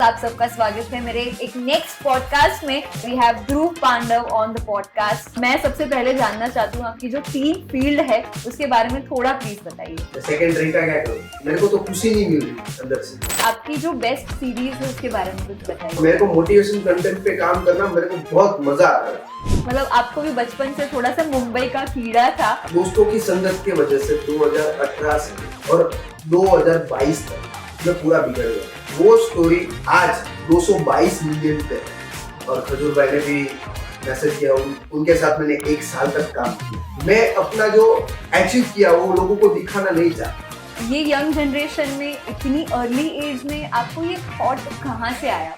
आप सबका स्वागत है मेरे एक नेक्स्ट पॉडकास्ट में। We have Dhruv Pandav on the podcast. मैं सबसे पहले जानना चाहती हूँ आपकी जो 3 फील्ड है उसके बारे में थोड़ा प्लीज बताइए। सेकंड ड्रिंक का क्या करूँ, मेरे को तो खुशी नहीं मिल रही अंदर से। आपकी जो बेस्ट सीरीज है उसके बारे में कुछ बताइए। मेरे को मोटिवेशन कंटेंट पे काम करना मेरे को बहुत मजा आता है। मतलब आपको भी बचपन से थोड़ा सा मुंबई का कीड़ा था। दोस्तों की संगत की वजह से 2018 से और 2022 तक मैं पूरा बिगड़ गया। वो स्टोरी आज 222 मिलियन पे है और खजूर भाई ने भी मैसेज किया, उनके साथ मैंने 1 साल तक काम किया। मैं अपना जो अचीव किया वो लोगों को दिखाना नहीं चाहता। ये यंग जनरेशन में इतनी अर्ली एज में आपको ये थॉट कहाँ से आया?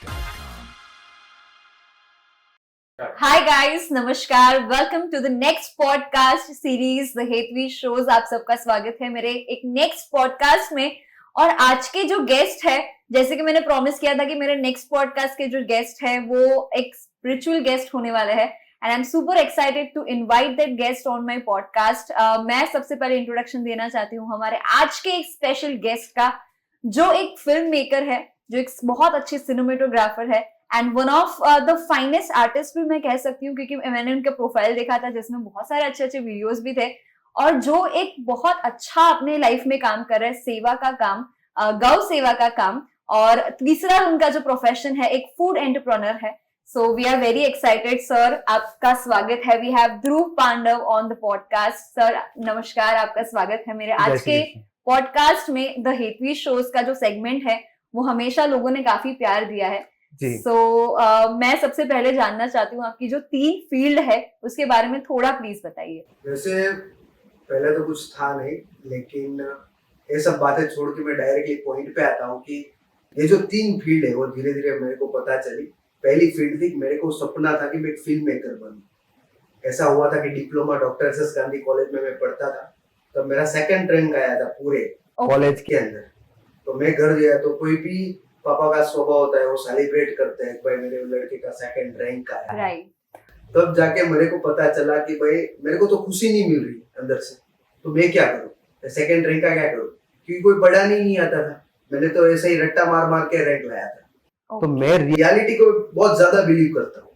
हाय गाइस, नमस्कार, welcome to the next podcast series the Hetvi shows. आप सबका स्वागत है मेरे एक नेक्स्ट पॉडकास्ट में। और आज के जो गेस्ट है, जैसे कि मैंने प्रॉमिस किया था कि मेरे नेक्स्ट पॉडकास्ट के जो गेस्ट है वो एक स्पिरिचुअल गेस्ट होने वाले हैं and I am super excited to invite that guest on my podcast. मैं सबसे पहले इंट्रोडक्शन देना चाहती हूँ हमारे आज के एक स्पेशल गेस्ट का, जो एक फिल्म मेकर है, जो एक बहुत अच्छे सिनेमेटोग्राफर है and one of the finest artist भी मैं कह सकती हूँ, क्योंकि मैंने उनका प्रोफाइल देखा था जिसमें बहुत सारे अच्छे अच्छे वीडियोस भी थे। और जो एक बहुत अच्छा अपने लाइफ में काम कर रहे हैं, सेवा का काम, गौ सेवा का काम। और तीसरा उनका जो प्रोफेशन है एक फूड एंटरप्रेन्योर है। So we are very excited sir, आपका स्वागत है। We have Dhruv Pandav on the podcast. Sir नमस्कार, आपका स्वागत है मेरे आज के पॉडकास्ट में। द हेतवी शोज का जो सेगमेंट है वो हमेशा लोगों ने काफी प्यार दिया है। मैं सबसे पहले जानना चाहती हूँ आपकी जो 3 फील्ड है उसके बारे में थोड़ा प्लीज बताइए। वैसे पहले तो कुछ था नहीं, लेकिन ये सब बातें छोड़ के मैं डायरेक्टली पॉइंट पे आता हूँ कि ये जो 3 फील्ड है वो धीरे धीरे मेरे को पता चली। पहली फील्ड थी, मेरे को सपना था कि मैं एक फिल्म मेकर बनूं। ऐसा हुआ था कि diploma doctor S Gandhi college में मैं पढ़ता था, तब मेरा सेकंड रैंक आया था पूरे कॉलेज के अंदर। तो मैं घर गया तो कोई भी पापा का स्वभाव होता है, वो सेलिब्रेट करते हैं भाई मेरे लड़के का सेकंड रैंक आया। राइट। तब जाके मेरे को पता चला कि भाई मेरे को तो खुशी नहीं मिल रही अंदर से, तो मैं क्या करूं, सेकंड रैंक का क्या करूं, क्योंकि कोई पढ़ाने नहीं आता था। मैंने तो ऐसे ही रट्टा मार मार के रैंक लाया था। तो मैं रियलिटी को बहुत ज्यादा बिलीव करता हूँ।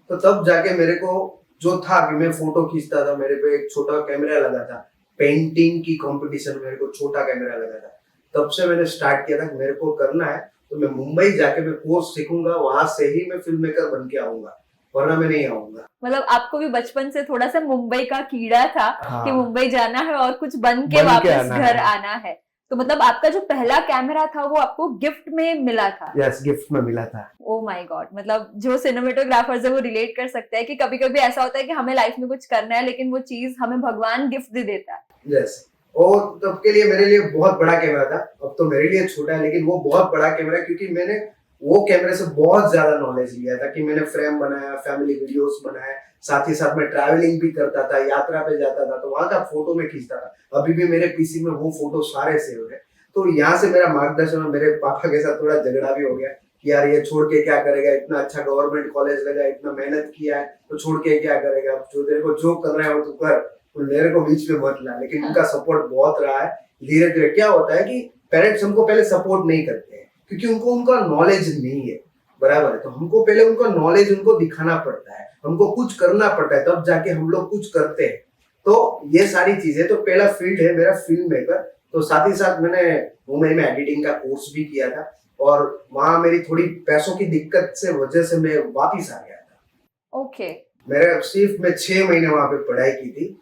तो तब जाके मेरे को जो था कि मैं फोटो खींचता था, मेरे पे एक छोटा कैमरा लगा था, पेंटिंग की कंपटीशन मेरे को छोटा कैमरा लगा था। तब से मैंने स्टार्ट किया था कि मेरे को करना है तो मैं मुंबई जाके मैं कोर्स सीखूंगा, वहां से ही मैं फिल्म मेकर बन के आऊंगा, वरना मैं नहीं आऊंगा। मतलब आपको भी बचपन से थोड़ा सा मुंबई का कीड़ा था। हाँ। कि मुंबई जाना है और कुछ बन के वापस घर आना है। तो मतलब आपका जो पहला कैमरा था वो आपको गिफ्ट में मिला था? यस, गिफ्ट में मिला था। ओ माय गॉड, मतलब जो सिनेमेटोग्राफर्स है वो रिलेट कर सकते हैं कि कभी कभी ऐसा होता है कि हमें लाइफ में कुछ करना है लेकिन वो चीज हमें भगवान गिफ्ट दे देता है। यस, और तब के लिए मेरे लिए बहुत बड़ा कैमरा था। अब तो मेरे लिए छोटा है, लेकिन वो बहुत बड़ा कैमरा है, क्योंकि मैंने वो कैमरे से बहुत ज्यादा नॉलेज लिया था कि मैंने फ्रेम बनाया, फैमिली वीडियोस बनाए, साथ ही साथ मैं ट्रैवलिंग भी करता था, यात्रा पे जाता था, तो वहां का फोटो में खींचता था। अभी भी मेरे पीसी में वो फोटो सारे सेव है। तो यहाँ से मेरा मार्गदर्शन, मेरे पापा के साथ थोड़ा झगड़ा भी हो गया कि यार ये छोड़ के क्या करेगा, इतना अच्छा गवर्नमेंट कॉलेज लगा, इतना मेहनत किया है, तो छोड़ के क्या करेगा, जो तेरे को जो करना है वो तू कर, तो मेरे को बीच में मत ला। लेकिन उनका सपोर्ट बहुत रहा है। धीरे धीरे क्या होता है कि पेरेंट्स हमको पहले सपोर्ट नहीं करते हैं, क्योंकि उनको उनका नॉलेज नहीं है, बराबर है। तो हमको पहले उनका नॉलेज उनको दिखाना पड़ता है, हमको कुछ करना पड़ता है, तब जाके हम लोग कुछ करते हैं। तो ये सारी चीजें, तो पहला फील्ड है मेरा फिल्म मेकर। तो साथ ही साथ मैंने मुंबई में एडिटिंग का कोर्स भी किया था, और वहां मेरी थोड़ी पैसों की दिक्कत से वजह से मैं वापिस आ गया था। ओके। मेरे सिर्फ मैं 6 महीने वहां पे पढ़ाई की थी।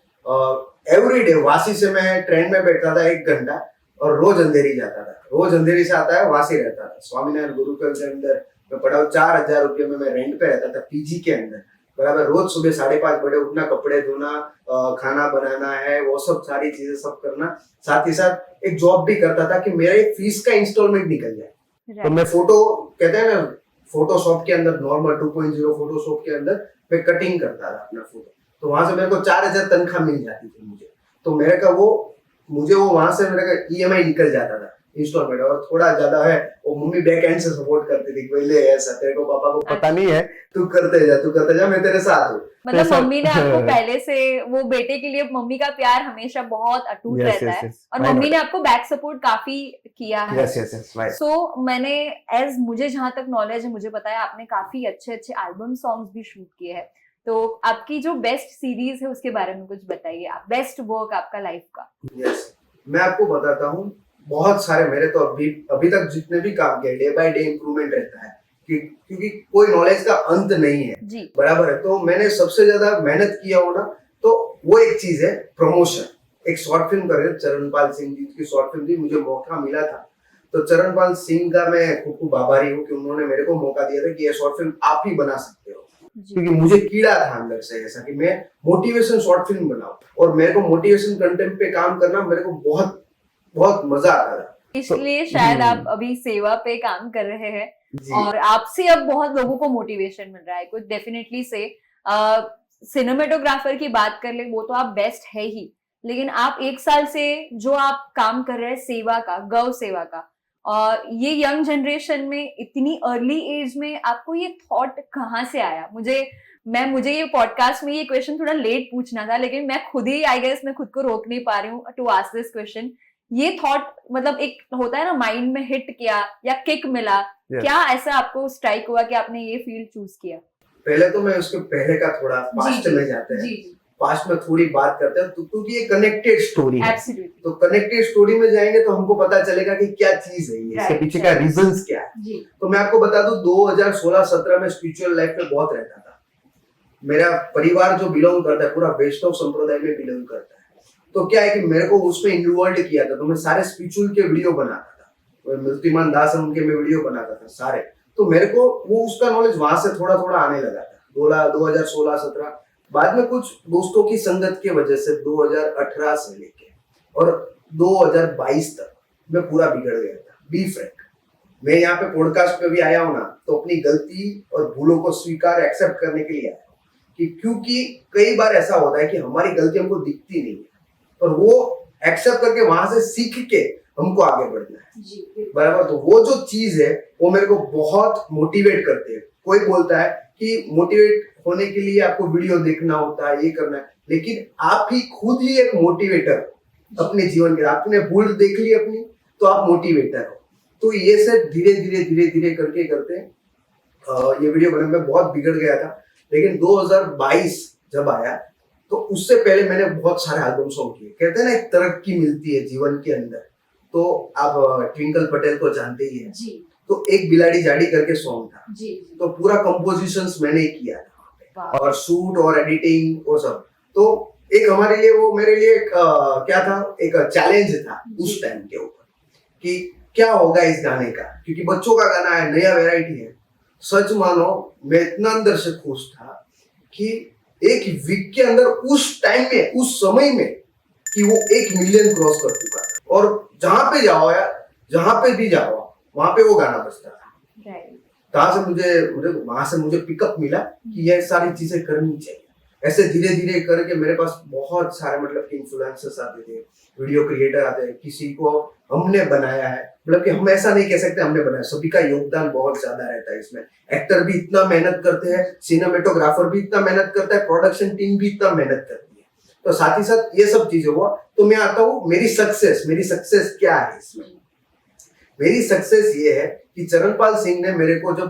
एवरी डे वासी से मैं ट्रेन में बैठता था 1 घंटा, और रोज अंधेरी जाता था। रोज अंधेरी से आता है, वासी रहता था। स्वामीनारायण गुरुकुल के अंदर मैं पढ़ा, 4000 रुपये में मैं रेंट पे रहता था, पीजी के अंदर, बराबर। रोज सुबह 5:30 बजे उठना, कपड़े धोना, खाना बनाना है, वो सब सारी चीजें सब करना। साथ ही साथ एक जॉब भी करता था कि मेरा एक फीस का इंस्टॉलमेंट निकल जाए। तो मैं फोटो, कहते हैं ना फोटोशॉप के अंदर, नॉर्मल 2.0 फोटोशॉप के अंदर मैं कटिंग करता था अपना फोटो। तो वहां से मेरे को 4000 तनख्वाह मिल जाती थी मुझे। तो मेरे का वो, मुझे वो वहां से मेरे का EMI निकल जाता था। इंस्टॉलमेंट, और थोड़ा ज्यादा है वो मम्मी बैक एंड से सपोर्ट करती थी, पहले ऐसा तेरे को पापा को पता नहीं है, तू करते जा, मैं तेरे साथ हूँ। मतलब मम्मी ने आपको पहले से, वो बेटे के लिए मम्मी का प्यार हमेशा बहुत अटूट रहता है, और मम्मी ने आपको बैक सपोर्ट काफी किया है। सो मैंने मुझे जहां तक नॉलेज है, मुझे पता है आपने काफी अच्छे अच्छे एल्बम सॉन्ग्स भी शूट किए हैं। तो आपकी जो बेस्ट सीरीज है उसके बारे में कुछ बताइए, आप बेस्ट वर्क आपका लाइफ का। यस, मैं आपको बताता हूँ, बहुत सारे मेरे तो अभी तक जितने भी काम किए, डे बाय डे इम्प्रूवमेंट रहता है, क्योंकि कोई नॉलेज का अंत नहीं है जी। बराबर है। तो मैंने सबसे ज्यादा मेहनत किया हो ना, तो वो एक चीज है प्रमोशन। एक शॉर्ट फिल्म कर रहे चरणपाल सिंह जी की शॉर्ट फिल्म थी, मुझे मौका मिला था, तो चरणपाल सिंह का मैं खूब आभारी हूँ कि उन्होंने मेरे को मौका दिया था कि ये शॉर्ट फिल्म आप ही बना सकते हो, क्योंकि मुझे कीड़ा था अंदर से ऐसा कि मैं मोटिवेशन शॉर्ट फिल्म बनाऊं, और मेरे को मोटिवेशन कंटेंट पे काम करना मेरे को बहुत बहुत मजा आता था। इसलिए शायद आप अभी सेवा पे काम कर रहे हैं, और आपसे अब बहुत लोगों को मोटिवेशन मिल रहा है। कुछ डेफिनेटली से सिनेमेटोग्राफर की बात कर ले, वो तो आप बेस्ट है ही, लेकिन आप 1 साल से जो आप काम कर रहे हैं सेवा का, गौ सेवा का, और ये यंग जनरेशन में इतनी अर्ली एज में आपको ये थॉट कहाँ से आया? मुझे ये पॉडकास्ट में ये क्वेश्चन थोड़ा लेट पूछना था, लेकिन मैं खुद ही आई गेस मैं खुद को रोक नहीं पा रही हूँ टू आस्क दिस क्वेश्चन। ये थॉट मतलब एक होता है ना, माइंड में हिट किया या किक मिला, क्या ऐसा आपको स्ट्राइक हुआ कि आपने ये फील्ड चूज किया? पहले तो मैं उसके पहले का थोड़ा पास्ट में जाते हैं, पास्ट में थोड़ी बात करते हैं, क्योंकि ये कनेक्टेड स्टोरी है। तो कनेक्टेड स्टोरी में जाएंगे तो हमको पता चलेगा कि क्या चीज है, इसके पीछे का रीजंस क्या है। तो मैं आपको बता दूं, 2016-17 में स्पिरिचुअल लाइफ में बहुत रहता था। मेरा परिवार जो बिलोंग करता है पूरा वैष्णव संप्रदाय में बिलोंग करता है, तो क्या है कि मेरे को उसमें इन्वॉल्व किया था, तो मैं सारे स्पिरिचुअल के वीडियो बनाता था, मूर्तिमान दास उनके मैं वीडियो बनाता था सारे, तो मेरे को वो उसका नॉलेज वहां से थोड़ा थोड़ा आने लगा था 2016-17। बाद में कुछ दोस्तों की संगत की वजह से 2018 से लेके और 2022 तक मैं पूरा बिगड़ गया था। बी फ्रैंक, मैं यहाँ पे पॉडकास्ट पे भी आया हूँ ना, तो अपनी गलती और भूलों को स्वीकार एक्सेप्ट करने के लिए आया कि क्योंकि कई बार ऐसा होता है कि हमारी गलती हमको दिखती नहीं है, और वो एक्सेप्ट करके वहां से सीख के हमको आगे बढ़ना है, बराबर। तो वो जो चीज है वो मेरे को बहुत मोटिवेट करते हैं। कोई बोलता है कि मोटिवेट होने के लिए आपको वीडियो देखना होता है, ये करना है, लेकिन आप ही खुद ही एक मोटिवेटर अपने जीवन के। आपने भूल देख ली अपनी, तो आप मोटिवेटर हो। तो ये से धीरे धीरे करके करते ये वीडियो बनाने में बहुत बिगड़ गया था। लेकिन 2022 जब आया, तो उससे पहले मैंने बहुत सारे एल्बम सॉन्ग किए। कहते हैं ना, एक तरक्की मिलती है जीवन के अंदर। तो आप ट्विंकल पटेल को जानते ही हैं जी। तो एक बिलाड़ी जाड़ी करके सॉन्ग था जी। तो पूरा कंपोजिशंस मैंने किया था, और शूट और एडिटिंग वो सब। तो एक हमारे लिए, वो मेरे लिए क्या था, एक चैलेंज था उस टाइम के ऊपर कि क्या होगा इस गाने का, क्योंकि बच्चों का गाना है, नया वेराइटी है। सच मानो मैं इतना अंदर से खुश था कि एक वीक के अंदर उस टाइम में, उस समय में, कि वो 1 मिलियन क्रॉस कर चुका था। और जहां पे जाओ यार, जहां पे भी जाओ, वहां पे वो गाना बजता था। कहाँ से मुझे वहां से मुझे पिकअप मिला कि ये सारी चीजें करनी चाहिए। ऐसे धीरे धीरे करके मेरे पास बहुत सारे मतलब कि इन्फ्लुएंसर्स आते थे, वीडियो क्रिएटर आते हैं, किसी को हमने बनाया है, मतलब कि हम ऐसा नहीं कह सकते हमने बनाया, सभी का योगदान बहुत ज्यादा रहता है इसमें। एक्टर भी इतना मेहनत करते हैं, सिनेमेटोग्राफर भी इतना मेहनत करता है, प्रोडक्शन टीम भी इतना मेहनत करती है। तो साथ ही साथ ये सब चीजें हुआ। तो मैं आता हूँ मेरी सक्सेस क्या है इसमें। मेरी सक्सेस ये है कि चरणपाल सिंह ने मेरे को जब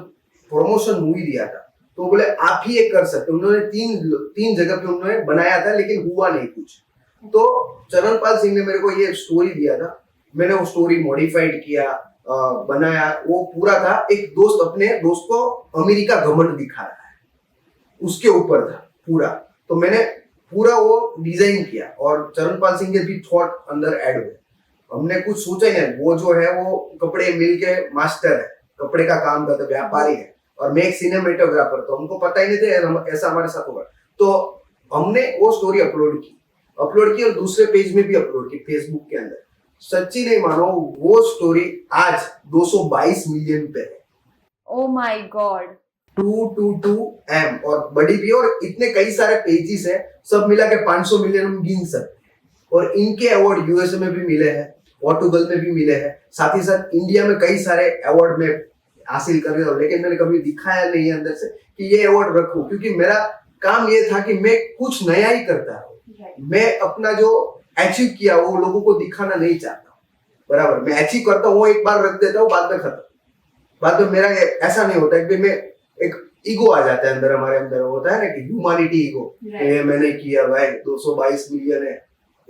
प्रमोशन मूवी दिया था, तो बोले आप ही ये कर सकते। उन्होंने तीन जगह पे उन्होंने बनाया था, लेकिन हुआ नहीं कुछ। तो चरणपाल सिंह ने मेरे को ये स्टोरी दिया था, मैंने वो स्टोरी मॉडिफाइड किया, बनाया। वो पूरा था, एक दोस्त अपने दोस्त को अमेरिका घमंड दिखा रहा है, उसके ऊपर था पूरा। तो मैंने पूरा वो डिजाइन किया, और चरणपाल सिंह के भी थॉट अंदर ऐड हुए। हमने कुछ सोचा ही नहीं। वो जो है वो कपड़े मिल के मास्टर है, कपड़े का काम करता है, व्यापारी है, और मैं एक सिनेमेटोग्राफर। तो हमको पता ही नहीं था ऐसा हमारे साथ होगा। तो हमने वो स्टोरी अपलोड की, और दूसरे पेज में भी अपलोड की, फेसबुक के अंदर। सच्ची नहीं मानो, वो स्टोरी आज 222 मिलियन पे है। ओ माय गॉड, 222M, और बड़ी भी, और इतने कई सारे पेजेस है, सब मिला के 500 मिलियन हम गिन सकते हैं। और इनके अवार्ड यूएसए में भी मिले हैं, पोर्टुगल में भी मिले हैं, साथ ही साथ इंडिया में कई सारे अवार्ड में हासिल कर रहा हूँ, लेकिन मैंने कभी दिखाया नहीं है अंदर से कि ये अवार्ड रखूं, क्योंकि मेरा काम ये था कि मैं कुछ नया ही करता रहूं। मैं अपना जो अचीव किया वो लोगों को दिखाना नहीं चाहता हूँ, बराबर। मैं अचीव करता हूँ, वो एक बार रख देता हूँ, बाद में खत्म। बाद में मेरा ऐसा नहीं होता कि मैं एक ईगो आ जाता है अंदर, हमारे अंदर होता है ना कि ह्यूमैनिटी ईगो, ये मैंने किया भाई 222 मिलियन है,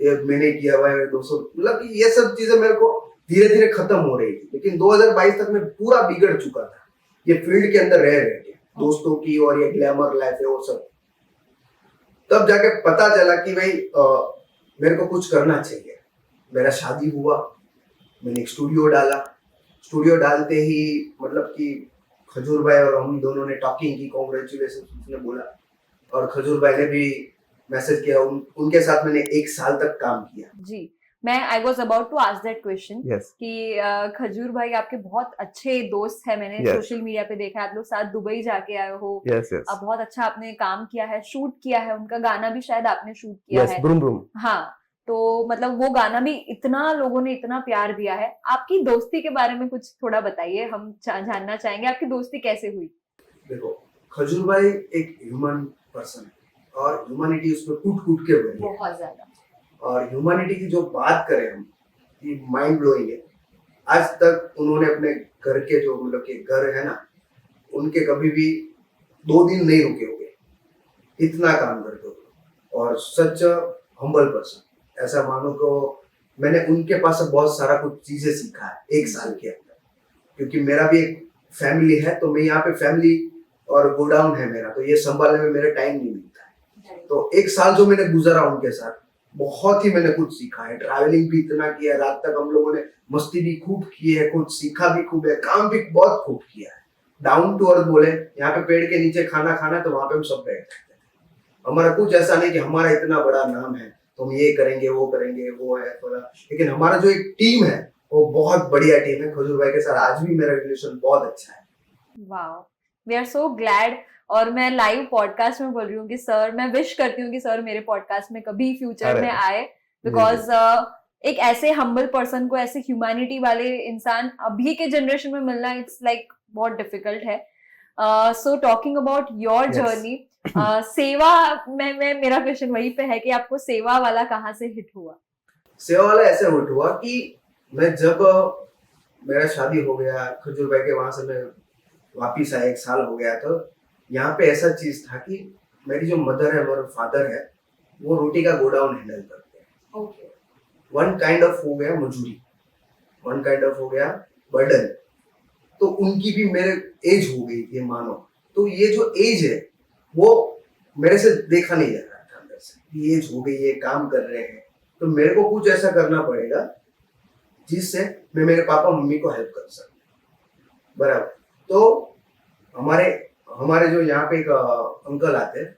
ये मैंने किया भाई 200, मतलब ये सब चीजें मेरे को धीरे धीरे खत्म हो रही थी। लेकिन 2022 तक मैं पूरा बिगड़ चुका था ये फील्ड के अंदर रह के, दोस्तों की और ये ग्लैमर लाइफ है वो सब। तब जाके पता चला कि भाई मेरे को कुछ करना चाहिए। मेरा शादी हुआ, मैंने एक स्टूडियो डाला। स्टूडियो डालते ही मतलब कि खजूर भाई और हम दोनों ने टॉकिंग की, कॉन्ग्रेचुलेशन उसने बोला, और खजूर भाई ने भी मैसेज किया। उनके साथ मैंने 1 साल तक काम किया। जी, मैं I was about to ask that question Yes. कि खजूर भाई आपके बहुत अच्छे दोस्त है, मैंने Yes. सोशल मीडिया पे देखा है, आप लोग साथ दुबई जाके आए हो। Yes, yes. अब बहुत अच्छा आपने काम किया है, शूट किया है, उनका गाना भी शायद आपने शूट किया Yes, है। ब्रूम ब्रूम। हाँ, तो मतलब वो गाना भी इतना लोगों ने इतना प्यार दिया है। आपकी दोस्ती के बारे में कुछ थोड़ा बताइए, हम जानना चाहेंगे आपकी दोस्ती कैसे हुई। देखो, खजूर भाई एक ह्यूमन पर्सन है और ह्यूमैनिटी उसमें कूट कूट के भरी है बहुत ज्यादा। और ह्यूमैनिटी की जो बात करें हम, ये माइंड ब्लोइंग है। आज तक उन्होंने अपने घर के जो मतलब के घर है ना, उनके कभी भी 2 दिन नहीं रुके हुए, इतना काम करते हो। और सच हम्बल पर्सन, ऐसा मानो को मैंने उनके पास से बहुत सारा कुछ चीजें सीखा है 1 साल के अंदर, क्योंकि मेरा भी एक फैमिली है, तो मैं यहाँ पे फैमिली और गोडाउन है मेरा, तो ये संभालने में मेरा टाइम नहीं मिलता है। तो 1 साल जो मैंने गुजारा उनके साथ, बहुत ही मैंने कुछ सीखा है। ट्रैवलिंग भी इतना किया है, रात तक हम लोगों ने मस्ती भी खूब की है, कुछ सीखा भी खूब है, काम भी बहुत खूब किया है। डाउन टू अर्थ बोले, यहाँ पे पेड़ के नीचे खाना खाना, तो वहां पे हम सब बैठ सकते हैं। हमारा कुछ ऐसा नहीं कि हमारा इतना बड़ा नाम है तो हम ये करेंगे वो करेंगे, वो है थोड़ा। लेकिन हमारा जो एक टीम है वो बहुत बढ़िया टीम है। खजूर भाई के साथ आज भी मेरा रिलेशन बहुत अच्छा है। Wow, we are so glad. और मैं लाइव पॉडकास्ट में बोल रही हूँ कि सर, मैं विश करती हूँ कि सर मेरे पॉडकास्ट में कभी फ्यूचर में आए, बिकॉज एक ऐसे हम्बल पर्सन को, ऐसे ह्यूमैनिटी वाले इंसान अभी के जनरेशन में मिलना, इट्स लाइक बहुत डिफिकल्ट है। So talking about your journey, सेवा में मेरा क्वेश्चन वही पे है कि आपको सेवा वाला कहाँ से हिट हुआ? सेवा वाला ऐसे हिट हुआ कि मैं जब मेरा शादी हो गया, खजूर भाई के वहां से मैं वापिस आया, 1 साल हो गया, तो यहाँ पे ऐसा चीज था कि मेरी जो मदर है और फादर है वो रोटी का गोडाउन हैंडल करते हैं। ओके। वन काइंड ऑफ हो गया मजूरी, वन काइंड ऑफ हो गया बर्डन। तो उनकी भी मेरे एज हो गई थी मानो, तो ये जो एज है वो मेरे से देखा नहीं जा रहा था अंदर से, ये एज हो गई है, काम कर रहे हैं, तो मेरे को कुछ ऐसा करना पड़ेगा जिससे मैं मेरे पापा मम्मी को हेल्प कर सकूं, बराबर। तो हमारे जो यहाँ पे एक अंकल आते हैं,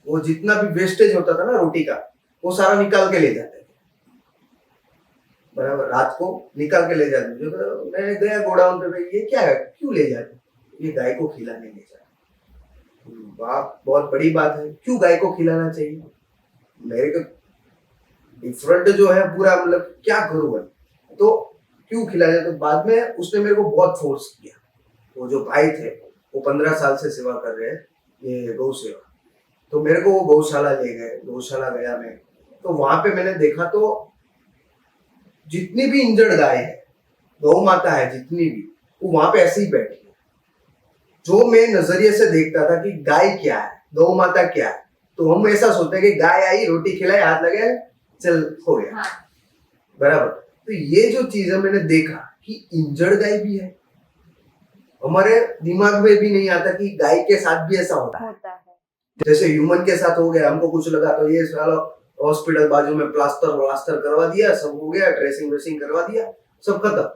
वो जितना भी वेस्टेज होता था ना रोटी का, वो सारा निकाल के ले जाते थे, बराबर। रात को निकाल के ले जाते थे। तो मैं गया गोडाउन पे, ये क्या है, क्यों ले जाते? ये गाय को खिलाने ले जाते। बाप, बहुत बड़ी बात है, क्यों गाय को खिलाना चाहिए? मेरे को डिफरेंट जो है पूरा, मतलब क्या करूँ मैं, तो क्यों खिलाया? तो बाद में उसने मेरे को बहुत फोर्स किया। वो जो भाई थे वो 15 साल से सेवा कर रहे हैं, ये गौ सेवा, तो मेरे को वो गौशाला ले गए। गौशाला गया मैं, तो वहां पे मैंने देखा तो जितनी भी इंजर्ड गाय है, गौ माता है जितनी भी, वो वहां पे ऐसे ही बैठी है। जो मैं नजरिए से देखता था कि गाय क्या है, गौ माता क्या है, तो हम ऐसा सोचते हैं कि गाय आई, रोटी खिलाई, हाथ लगे, चल हो गया, बराबर। तो ये जो चीज है मैंने देखा कि इंजर्ड गाय भी है, हमारे दिमाग में भी नहीं आता कि गाय के साथ भी ऐसा होता है। जैसे ह्यूमन के साथ हो गया, हमको कुछ लगा तो ये सालो हॉस्पिटल बाजू में प्लास्टर करवा दिया, सब हो गया, ड्रेसिंग करवा दिया, सब खत्म।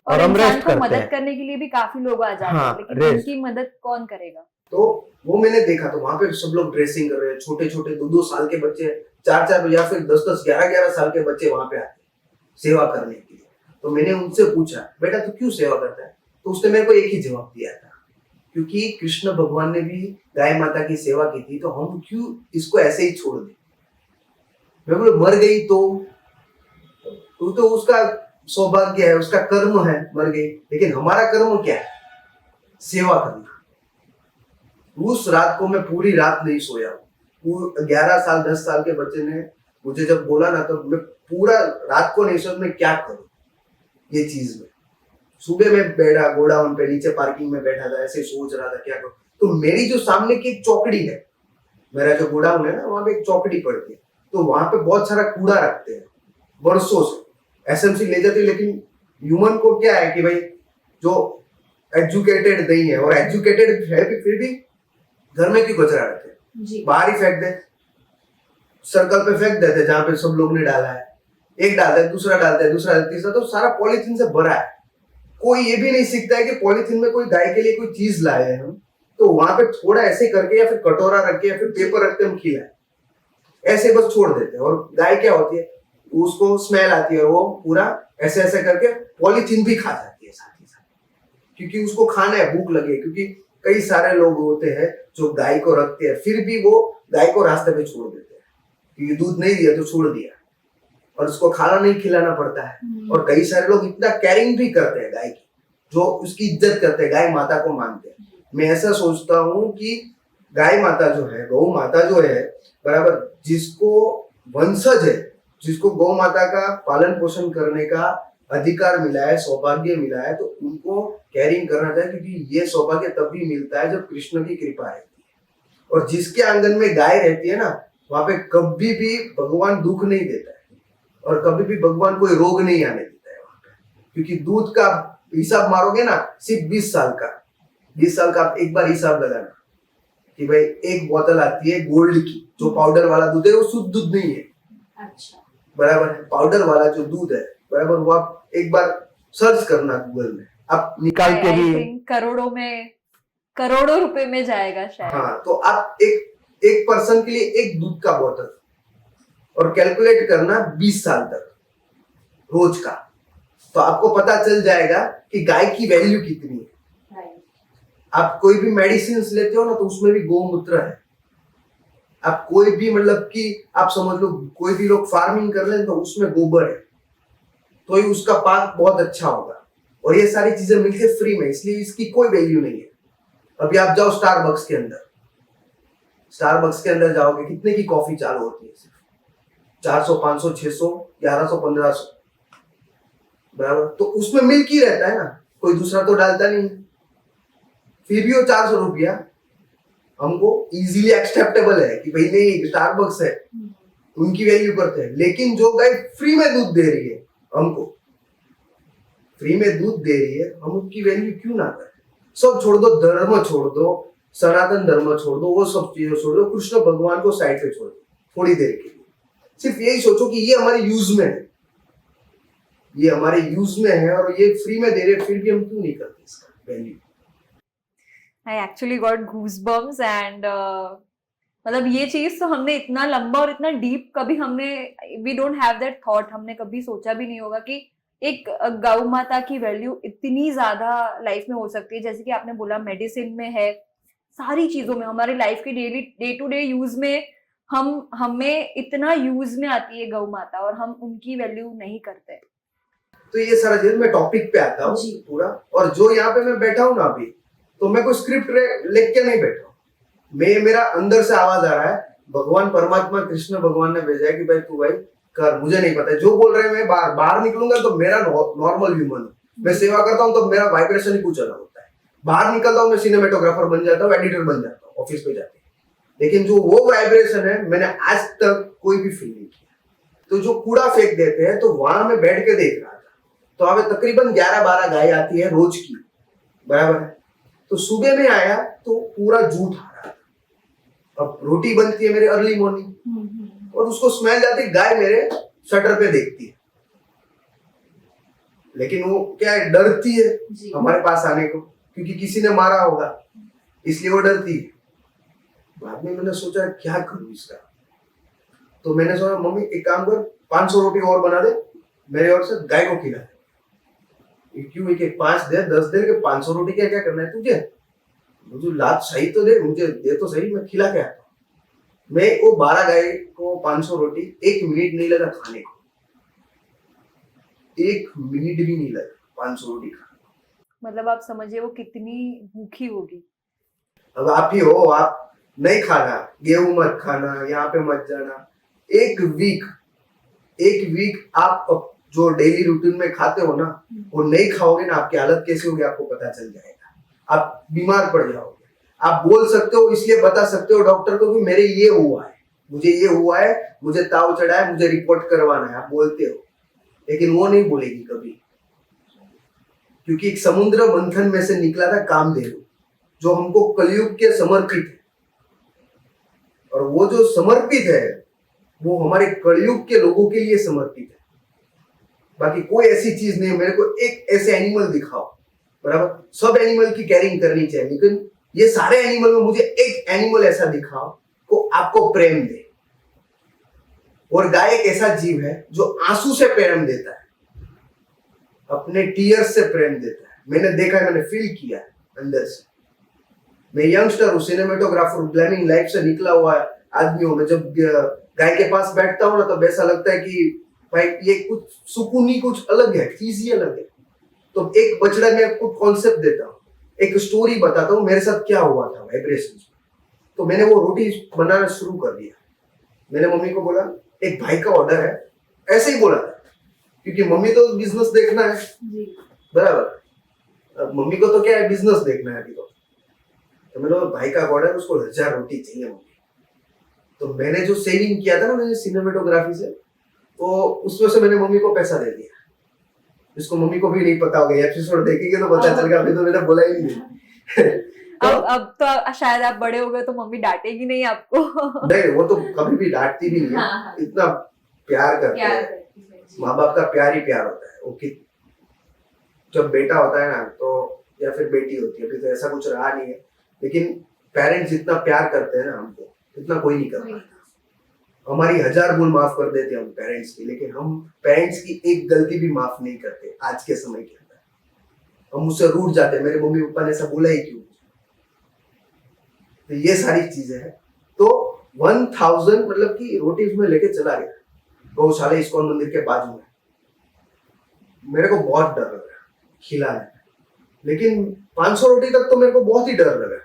और हम रेस्ट करते हैं। मदद करने के लिए भी काफी लोग आ जाते हैं, लेकिन उनकी मदद कौन करेगा? तो वो मैंने देखा, तो वहां पे सब लोग ड्रेसिंग कर रहे हैं, छोटे छोटे 2-2 साल के बच्चे, 4-4 या फिर 10-10, 11-11 साल के बच्चे वहां पे आते सेवा करने के लिए। तो मैंने उनसे पूछा, बेटा तू क्यों सेवा करता है? तो उसने मेरे को एक ही जवाब दिया था, क्योंकि कृष्ण भगवान ने भी गाय माता की सेवा की थी, तो हम क्यों इसको ऐसे ही छोड़ दें? मैं बोले मर गई तो तो उसका सौभाग्य है, उसका कर्म है, मर गई। लेकिन हमारा कर्म क्या है? सेवा करना। उस रात को मैं पूरी रात नहीं सोया। 11 साल 10 साल के बच्चे ने मुझे जब बोला ना, तो मैं पूरा रात को नहीं सोया मैं क्या करूं ये चीज में। सुबह में बैठा गोडाउन पे, नीचे पार्किंग में बैठा था, ऐसे सोच रहा था क्या करूं। तो मेरी जो सामने की एक चौकड़ी है, मेरा जो गोडाउन है ना, वहां पे एक चौकड़ी पड़ती है। तो वहां पे बहुत सारा कूड़ा रखते हैं बरसों से, एसएमसी ले जाती है। लेकिन ह्यूमन को क्या है कि भाई जो एजुकेटेड नहीं है, और एजुकेटेड है भी फिर भी घर में क्यों कचरा रखते हैं, बाहर ही फेंक दे, सर्कल पे फेंक देते जहां पे सब लोग ने डाला है। एक डालता है, दूसरा डालता है, दूसरा तीसरा, तो सारा पॉलीथीन से भरा है। कोई ये भी नहीं सीखता है कि पॉलीथीन में कोई गाय के लिए कोई चीज लाए हैं हम, तो वहां पे थोड़ा ऐसे करके या फिर कटोरा रख के या फिर पेपर रख के हम खिलाए, ऐसे बस छोड़ देते हैं। और गाय क्या होती है, उसको स्मेल आती है, वो पूरा ऐसे ऐसे करके पॉलीथीन भी खा जाती है साथ ही साथ, क्योंकि उसको खाना है, भूख लगे। क्योंकि कई सारे लोग होते हैं जो गाय को रखते हैं, फिर भी वो गाय को रास्ते पे छोड़ देते हैं, क्योंकि दूध नहीं दिया तो छोड़ दिया, और उसको खाना नहीं खिलाना पड़ता है। और कई सारे लोग इतना केयरिंग भी करते हैं गाय की, जो उसकी इज्जत करते हैं, गाय माता को मानते हैं। मैं ऐसा सोचता हूँ कि गाय माता जो है, गौ माता जो है, बराबर, जिसको वंशज है, जिसको गौ माता का पालन पोषण करने का अधिकार मिला है, सौभाग्य मिला है, तो उनको केयरिंग करना चाहिए। क्योंकि ये सौभाग्य तभी मिलता है जब कृष्ण की कृपा रहती है। और जिसके आंगन में गाय रहती है ना, वहां पे कभी भी भगवान दुख नहीं देता है, और कभी भी भगवान कोई रोग नहीं आने देता है वहां पे। क्योंकि दूध का हिसाब मारोगे ना, सिर्फ 20 साल का, 20 साल का आप एक बार हिसाब लगाना कि भाई एक बोतल आती है गोल्ड की, जो पाउडर वाला दूध है वो शुद्ध दूध नहीं है। अच्छा, बराबर है। पाउडर वाला जो दूध है, बराबर, वो आप एक बार सर्च करना गूगल में, आप निकाल के भी, करोड़ों रुपए में जाएगा शायद। हाँ, तो आप एक पर्सन के लिए एक दूध का बोतल, और कैलकुलेट करना 20 साल तक रोज का, तो आपको पता चल जाएगा कि गाय की वैल्यू कितनी है। आप कोई भी मेडिसिन लेते हो ना, तो उसमें भी गौमूत्र है। आप कोई भी, मतलब कि आप समझ लो, कोई भी लोग फार्मिंग कर लें तो उसमें गोबर है, तो ही उसका पाक बहुत अच्छा होगा। और ये सारी चीजें मिलके फ्री में, इसलिए इसकी कोई वैल्यू नहीं है। अभी आप जाओ स्टारबक्स के अंदर, स्टारबक्स के अंदर जाओगे, कितने की कॉफी चालू होती है? सिर्फ 400, 500, 600, 1100, 1500, बराबर। तो उसमें मिल्क ही रहता है ना, कोई दूसरा तो डालता नहीं। फिर भी वो 400 रुपया हमको इजीली एक्सेप्टेबल है कि भाई नहीं, स्टारबक्स है, उनकी वैल्यू करते हैं। लेकिन जो गाय फ्री में दूध दे रही है, हमको फ्री में दूध दे रही है, हम उनकी वैल्यू क्यों ना करें? सब छोड़ दो, धर्म छोड़ दो, सनातन धर्म छोड़ दो, वो सब चीजें छोड़ दो, कृष्ण भगवान को साइड पे छोड़ दो थोड़ी देर के लिए। सिर्फ यही सोचो कि ये हमारे यूज में है, ये हमारे यूज में है, और ये फ्री में दे रहे, फिर भी हम क्यों नहीं करते इसका value? I actually got goosebumps and मतलब ये चीज तो हमने इतना लंबा और इतना डीप कभी हमने, we don't have that thought, हमने कभी सोचा भी नहीं होगा कि एक गौ माता की वैल्यू इतनी ज्यादा लाइफ में हो सकती है। जैसे कि आपने बोला, मेडिसिन में है, सारी चीजों में, हमारे लाइफ के daily day to day use में हमें इतना यूज में आती है गौ माता, और हम उनकी वैल्यू नहीं करते। तो ये सारा चीज मैं टॉपिक पे आता हूँ पूरा। और जो यहाँ पे मैं बैठा हूँ ना अभी, तो मैं कोई स्क्रिप्ट लिख के नहीं बैठा हूँ, मेरा अंदर से आवाज आ रहा है, भगवान परमात्मा कृष्ण भगवान ने भेजा है कि भाई तू भाई कर। मुझे नहीं पता जो बोल रहे हैं, मैं बाहर निकलूंगा तो मेरा नॉर्मल ह्यूमन, मैं सेवा करता हूँ तो मेरा वाइब्रेशन ही कुछ अलग होता है। बाहर निकलता हूँ, मैं सिनेमेटोग्राफर बन जाता हूँ, एडिटर बन जाता हूँ ऑफिस पे जाके। लेकिन जो वो वाइब्रेशन है, मैंने आज तक कोई भी फील नहीं किया। तो जो कूड़ा फेंक देते हैं, तो वहां मैं बैठ के देख रहा था, तो हमें तकरीबन 11-12 गाय आती है रोज की, बराबर है। तो सुबह में आया तो पूरा जूठ आ रहा था। अब रोटी बनती है मेरे अर्ली मॉर्निंग, और उसको स्मेल जाती, गाय मेरे शटर पे देखती है, लेकिन वो क्या है, डरती है हमारे पास आने को, क्योंकि किसी ने मारा होगा, इसलिए वो डरती है। बाद में मैंने सोचा क्या करूं इसका, तो मैंने सोचा मम्मी एक काम कर, 500 रोटी और बना दे मेरे ओर से, गाय को खिला दे। क्यों, एक 5 दे, 10 दे, कि 500 रोटी क्या क्या करना है तुझे, मुझे लात सही तो दे, मुझे दे तो सही, मैं खिला के आता हूँ। मैं वो 12 गाय को 500 रोटी 1 मिनट नहीं लगा खाने को। 1 मिनट भी नहीं लगा 500 रोटी खाने। मतलब आप समझिए वो कितनी भूखी होगी। अब आप ही हो, आप नहीं खाना, गेहूं मत खाना, यहाँ पे मत जाना। एक वीक आप जो डेली रूटीन में खाते हो ना, वो नहीं खाओगे ना, आपकी हालत कैसी होगी आपको पता चल जाएगा। आप बीमार पड़ जाओगे। आप बोल सकते हो, इसलिए बता सकते हो डॉक्टर को कि मेरे ये हुआ है, मुझे ये हुआ है, मुझे ताव चढ़ा है, मुझे रिपोर्ट करवाना है, आप बोलते हो। लेकिन वो नहीं बोलेगी कभी, क्योंकि एक समुद्र मंथन में से निकला था कामधेनु, जो हमको कलयुग के समर्पित है। और वो जो समर्पित है वो हमारे कलयुग के लोगों के लिए समर्पित है। बाकी कोई ऐसी चीज नहीं, मेरे को एक ऐसे एनिमल दिखाओ, बराबर, सब एनिमल की केयरिंग करनी चाहिए, लेकिन ये सारे एनिमल में मुझे एक एनिमल ऐसा दिखाओ को आपको प्रेम दे। और गाय एक ऐसा जीव है जो आंसू से प्रेम देता है, अपने टीयर्स से प्रेम देता है। मैंने देखा है, मैंने फील किया अंदर से। मैं यंगस्टर हूँ, सिनेमेटोग्राफर, ब्लैमिंग लाइफ से निकला हुआ आदमी हूँ। मैं जब गाय के पास बैठता हूँ ना, तो ऐसा लगता है कि भाई ये कुछ सुकून ही कुछ अलग है, चीज ही अलग है। तो एक बछड़ा में आपको कॉन्सेप्ट देता हूँ, एक स्टोरी बताता हूँ मेरे साथ क्या हुआ था वाइब्रेशंस। तो मैंने वो रोटी बनाना शुरू कर दिया। मैंने मम्मी को बोला एक भाई का ऑर्डर है, ऐसे ही बोला था, क्योंकि मम्मी तो बिजनेस देखना है, बराबर। अब मम्मी को तो क्या है, बिजनेस देखना है अभी तो मैंने भाई का ऑर्डर, उसको 1000 रोटी चाहिए मम्मी। तो मैंने जो सेविंग किया था ना मैंने सिनेमेटोग्राफी से, तो उसमें से मैंने मम्मी को पैसा दे दिया। इसको मम्मी को भी नहीं पता होगा, एपिसोड देखेंगे तो पता चल गया, अभी तो मैंने बोला ही नहीं। अब तो शायद आप बड़े हो गए तो मम्मी डांटेगी नहीं आपको। नहीं, वो तो कभी भी डांटती भी नहीं है। हाँ। इतना प्यार करते हैं, माँ बाप का प्यार ही प्यार होता है। वो कि जब बेटा होता है ना, तो या फिर बेटी होती है, अभी तो ऐसा कुछ रहा नहीं है, लेकिन पेरेंट्स जितना प्यार करते हैं ना हमको, इतना कोई नहीं करता। हमारी 1000 भूल माफ कर देते हैं हम पेरेंट्स की, लेकिन हम पेरेंट्स की एक गलती भी माफ नहीं करते आज के समय के अंदर। हम उससे रूठ जाते हैं, मेरे मम्मी पापा ने ऐसा बोला ही क्यों। तो ये सारी चीजें हैं। तो 1000 मतलब कि रोटी उसमें लेके चला गया, गौशाला इस्कॉन मंदिर के बाजू में। मेरे को बहुत डर लगा खिलाने, लेकिन 500 रोटी तक तो मेरे को बहुत ही डर लगा।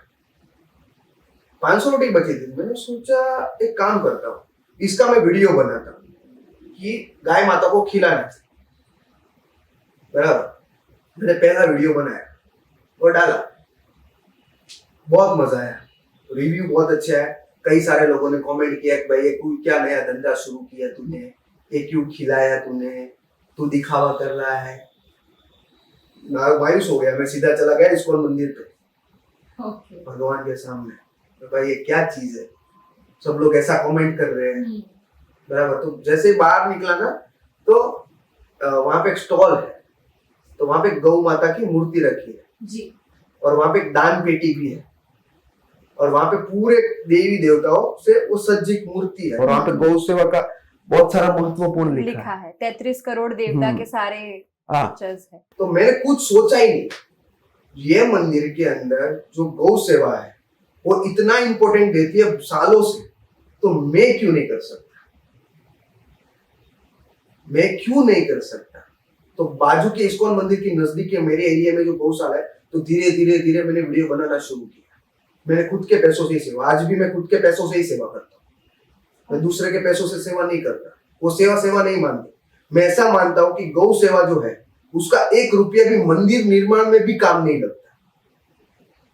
500 रोटी बची थी, मैंने सोचा एक काम करता हूँ, इसका मैं वीडियो बनाता हूँ कि गाय माता को खिलाना है, बराबर। मैंने पहला वीडियो बनाया और डाला, बहुत मजा आया, रिव्यू बहुत अच्छा है। कई सारे लोगों ने कमेंट किया कि भाई ये क्या नया धंधा शुरू किया तूने, ये क्यों खिलाया तूने, तू दिखावा कर रहा है। मायूस हो गया, मैं सीधा चला गया इस्कॉन मंदिर पे, भगवान के सामने। तो भाई ये क्या चीज है, सब लोग ऐसा कमेंट कर रहे हैं, बराबर। तो जैसे बाहर निकला ना, तो वहां पे एक स्टॉल है, तो वहां पे गौ माता की मूर्ति रखी है जी, और वहां पे एक दान पेटी भी है, और वहां पे पूरे देवी देवताओं से वो सज्जित मूर्ति है, और वहां पे गौ सेवा का बहुत सारा महत्वपूर्ण लिखा है। 33 करोड़ देवता के सारे पिक्चर्स है। तो मैंने कुछ सोचा ही नहीं, ये मंदिर के अंदर जो गौ सेवा है वो इतना इंपॉर्टेंट देती है सालों से, तो मैं क्यों नहीं कर सकता, मैं क्यों नहीं कर सकता। तो बाजू के इस्कॉन मंदिर के नजदीक के मेरे एरिया में जो गौशाला है, तो धीरे धीरे धीरे मैंने वीडियो बनाना शुरू किया। मैंने खुद के पैसों से ही सेवा, आज भी मैं खुद के पैसों से ही सेवा करता हूँ, मैं दूसरे के पैसों से सेवा नहीं करता। वो सेवा नहीं मानती। मैं ऐसा मानता हूँ कि गौ सेवा जो है उसका 1 रुपया भी मंदिर निर्माण में भी काम नहीं लगता।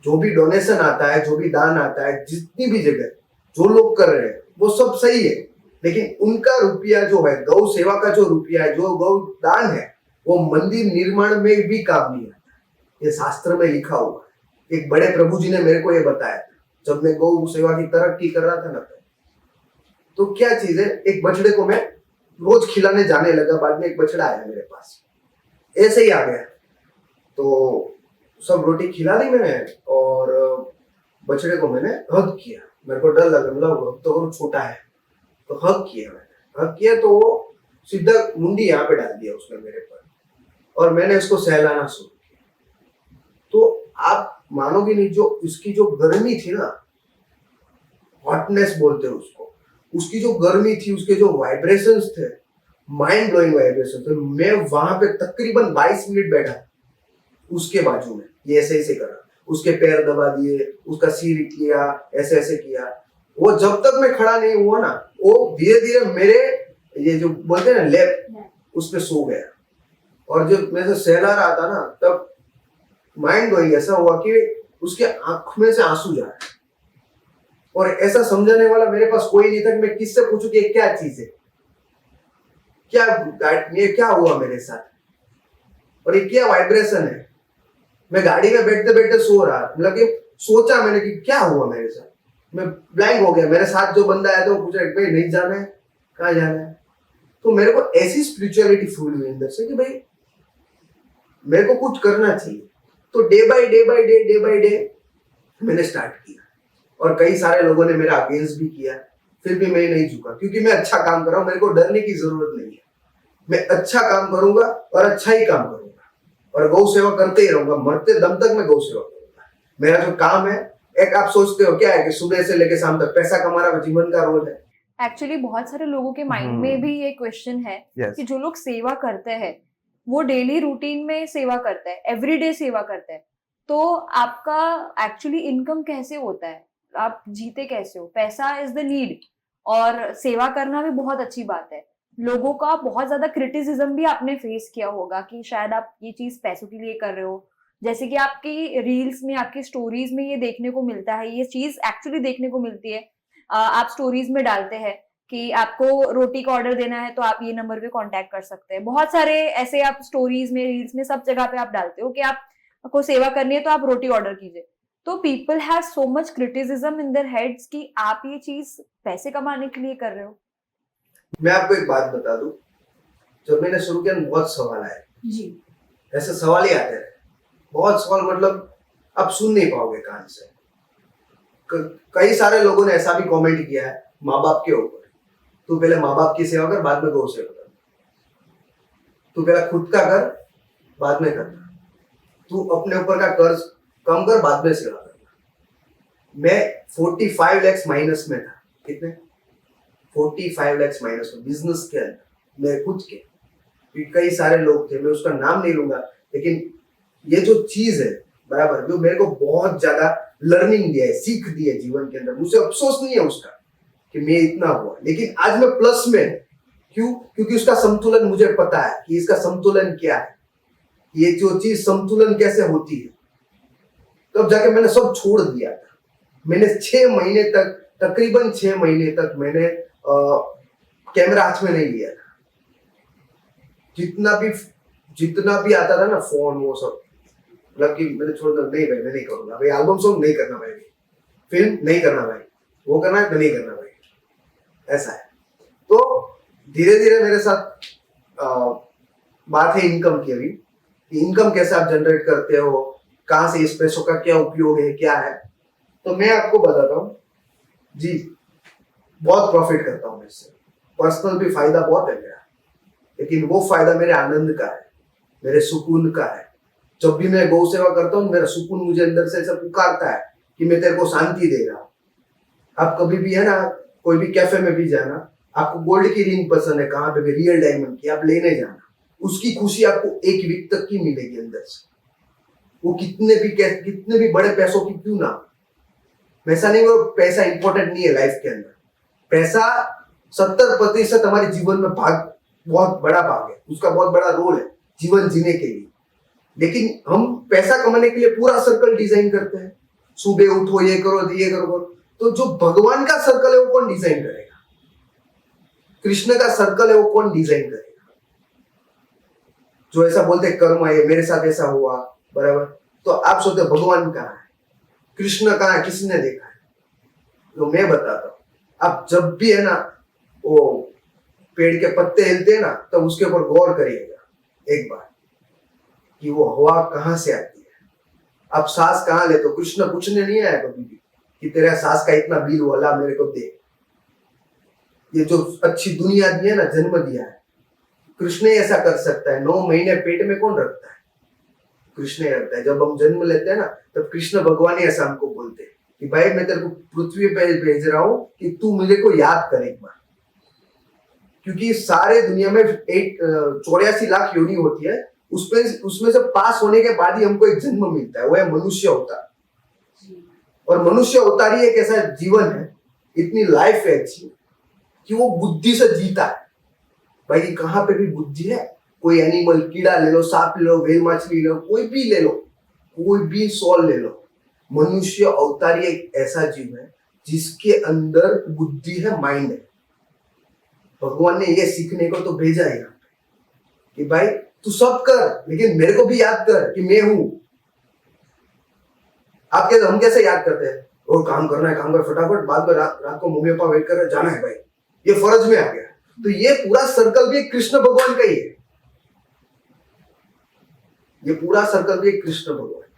जो भी डोनेशन आता है, जो भी दान आता है, जितनी भी जगह जो लोग कर रहे हैं वो सब सही है, लेकिन उनका रुपया जो है, गौ सेवा का जो रुपया है, जो गौ दान है, वो मंदिर निर्माण में भी काम नहीं आता। ये शास्त्र में लिखा हुआ है। एक बड़े प्रभु जी ने मेरे को ये बताया जब मैं गौ सेवा की तरक्की कर रहा था ना। तो क्या चीज है, एक बछड़े को मैं रोज खिलाने जाने लगा, बाद में एक बछड़ा आया मेरे पास, ऐसे ही आ गया। तो सब रोटी खिला दी मैंने, और बछड़े को मैंने हग किया। मेरे को डर लगा, मतलब तो छोटा है, तो हग किया मैंने। हग किया तो वो सीधा मुंडी यहाँ पे डाल दिया उसने मेरे पर, और मैंने उसको सहलाना शुरू किया। तो आप मानोगे नहीं, जो उसकी जो गर्मी थी ना, हॉटनेस बोलते हैं उसको, उसकी जो गर्मी थी, उसके जो वाइब्रेशंस थे, माइंड ब्लोइंग वाइब्रेशन। तो मैं वहां पे तकरीबन 22 मिनट बैठा उसके बाजू में, ये ऐसे ऐसे करा, उसके पैर दबा दिए, उसका सिर किया, ऐसे ऐसे किया। वो जब तक मैं खड़ा नहीं हुआ ना, वो धीरे धीरे मेरे ये जो बोलते हैं ना लैप, उस पे सो गया। और जब मैं से सहला रहा था ना, तब माइंड ब्लोइंग ऐसा हुआ कि उसके आंख में से आंसू जा रहा है। और ऐसा समझाने वाला मेरे पास कोई नहीं था कि मैं किससे पूछूं कि ये क्या चीज है, ये क्या हुआ मेरे साथ, और ये क्या वाइब्रेशन है। मैं गाड़ी में बैठते बैठते सो रहा, मतलब कि सोचा मैंने कि क्या हुआ मेरे साथ, मैं ब्लैंक हो गया। मेरे साथ जो बंदा आया था वो पूछ रहा है भाई नहीं जाना है, कहाँ जाना है। तो मेरे को ऐसी स्पिरिचुअलिटी फील हुई अंदर से कि भाई मेरे को कुछ करना चाहिए। तो डे बाय डे मैंने स्टार्ट किया, और कई सारे लोगों ने मेरा अगेंस्ट भी किया, फिर भी मैं नहीं झुका, क्योंकि मैं अच्छा काम कर रहा हूँ, मेरे को डरने की जरूरत नहीं है। मैं अच्छा काम करूंगा और अच्छा ही काम करूंगा, और गौ सेवा करते ही रहूंगा, मरते दम तक मैं गौ सेवा करूंगा। मेरा जो काम है, एक आप सोचते हो क्या है कि सुबह से लेकर शाम तक पैसा कमाना जीवन का रोल है। एक्चुअली बहुत सारे लोगों के माइंड में भी ये क्वेश्चन है कि जो लोग सेवा करते हैं वो डेली रूटीन में सेवा करते हैं, एवरीडे सेवा करते हैं, तो आपका एक्चुअली इनकम कैसे होता है, आप जीते कैसे हो? पैसा इज द नीड, और सेवा करना भी बहुत अच्छी बात है। लोगों का बहुत ज्यादा क्रिटिसिज्म भी आपने फेस किया होगा कि शायद आप ये चीज पैसों के लिए कर रहे हो, जैसे कि आपकी रील्स में, आपकी स्टोरीज में ये देखने को मिलता है, ये चीज एक्चुअली देखने को मिलती है। आप स्टोरीज में डालते हैं कि आपको रोटी का ऑर्डर देना है तो आप ये नंबर पे कांटेक्ट कर सकते हैं। बहुत सारे ऐसे आप स्टोरीज में, रील्स में, सब जगह पे आप डालते हो कि आपको सेवा करनी है तो आप रोटी ऑर्डर कीजिए। तो people have so much criticism in their heads कि आप ये चीज पैसे कमाने के लिए कर रहे हो। मैं आपको एक बात बता दूं, जब मैंने शुरू किया बहुत सवाल आए जी, ऐसे सवाल ही आते हैं, बहुत सवाल, मतलब आप सुन नहीं पाओगे कान से। कई सारे लोगों ने ऐसा भी कमेंट किया है माँ बाप के ऊपर, तू पहले माँ बाप की सेवा कर, बाद में गौ सेवा कर, तू पहले खुद का कर, बाद में करना, तू अपने ऊपर का कर्ज कम कर, बाद में सेवा करना। मैं 45 लाख माइनस में था। कितने? 45 लाख माइनस में, बिजनेस के अंदर, मेरे खुद के। कई सारे लोग थे, मैं उसका नाम नहीं लूंगा, लेकिन ये जो चीज है बराबर, जो मेरे को बहुत ज्यादा लर्निंग दिया है, सीख दी है जीवन के अंदर, मुझे अफसोस नहीं है उसका कि मैं इतना हुआ, लेकिन आज मैं प्लस में। क्यों? क्योंकि उसका संतुलन मुझे पता है कि इसका संतुलन क्या है, ये जो चीज संतुलन कैसे होती है। तब जाके मैंने सब छोड़ दिया था। मैंने 6 महीने तक, तकरीबन 6 महीने तक मैंने कैमरा हाथ में नहीं लिया था। जितना भी आता था ना फोन, वो सब, मतलब कि मैंने छोड़ दिया। नहीं भाई, मैं नहीं करूंगा भाई, एल्बम सॉन्ग नहीं करना भाई, फिल्म नहीं करना भाई, वो करना है तो नहीं करना भाई, ऐसा है। तो धीरे धीरे मेरे साथ बात है इनकम की। अभी इनकम कैसे आप जनरेट करते हो, कहाँ से इस पैसों का क्या उपयोग है, क्या है, तो मैं आपको बताता हूँ जी। बहुत प्रॉफिट करता हूँ इससे, पर्सनल भी फायदा बहुत है मेरा, लेकिन वो फायदा मेरे आनंद का है, मेरे सुकून का है। जब भी मैं गौ सेवा करता हूँ, मेरा सुकून मुझे अंदर से ऐसा पुकारता है कि मैं तेरे को शांति दे रहा हूँ। आप कभी भी है ना, कोई भी कैफे में भी जाना, आपको गोल्ड की रिंग पसंद है, कहाँ पे भी रियल डायमंड की, आप लेने जाना, उसकी खुशी आपको 1 वीक तक की मिलेगी अंदर से। वो कितने भी बड़े पैसों की क्यों ना, ऐसा नहीं, वो पैसा इंपॉर्टेंट नहीं है लाइफ के अंदर। पैसा 70% हमारे जीवन में बहुत बड़ा भाग है, उसका बहुत बड़ा रोल है जीवन जीने के लिए। लेकिन हम पैसा कमाने के लिए पूरा सर्कल डिजाइन करते हैं, सुबह उठो, ये करो, ये करो। तो जो भगवान का सर्कल है वो कौन डिजाइन करेगा? कृष्ण का सर्कल है वो कौन डिजाइन करेगा? जो ऐसा बोलते कर्म है, मेरे साथ ऐसा हुआ, बराबर, तो आप सोचते भगवान कहाँ है, कृष्ण कहाँ है, किसने देखा है? तो मैं बताता हूँ, आप जब भी है ना वो पेड़ के पत्ते हिलते हैं ना, तब तो उसके ऊपर गौर करिएगा एक बार कि वो हवा कहाँ से आती है। आप सांस कहाँ लेते हो? कृष्ण पूछने नहीं आया कभी भी कि तेरा सांस का इतना बिल वाला मेरे को दे। ये जो अच्छी दुनिया दी है ना, जन्म दिया है, कृष्ण ही ऐसा कर सकता है। 9 महीने पेट में कौन रखता है? कृष्ण ही रखता है। जब हम जन्म लेते हैं ना, तब कृष्ण भगवान ही ऐसा हमको बोलते हैं कि भाई मैं तेरे को पृथ्वी पे भेज रहा हूं कि तू मुझे को याद कर एक बार। क्योंकि सारे दुनिया में 84 लाख योनि होती है, उसमें से पास होने के बाद ही हमको एक जन्म मिलता है, वो है मनुष्य अवतार। और मनुष्य अवतार ही एक ऐसा जीवन है, इतनी लाइफ है अच्छी कि वो बुद्धि से जीता है। भाई कहाँ पे भी बुद्धि है, कोई एनिमल, कीड़ा ले लो, सांप ले लो, व्हेल मछली ले लो, कोई भी ले लो, कोई भी सोल ले लो, मनुष्य अवतारी एक ऐसा जीव है जिसके अंदर बुद्धि है, माइंड है। भगवान ने ये सीखने को तो भेजा है यहाँ कि भाई तू सब कर, लेकिन मेरे को भी याद कर कि मैं हूं। हम कैसे याद करते हैं, और काम करना है, काम कर फटाफट, बाद में रात को मम्मी पापा वेट कर रहे, जाना है भाई, ये फर्ज में आ गया। तो ये पूरा सर्कल भी कृष्ण भगवान का ही है, ये पूरा सर्कल भी कृष्ण भगवान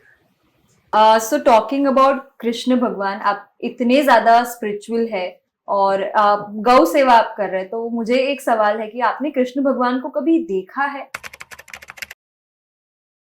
का है। सो टॉकिंग अबाउट कृष्ण भगवान, आप इतने ज्यादा स्पिरिचुअल है और गौ सेवा आप कर रहे हैं, तो मुझे एक सवाल है कि आपने कृष्ण भगवान को कभी देखा है?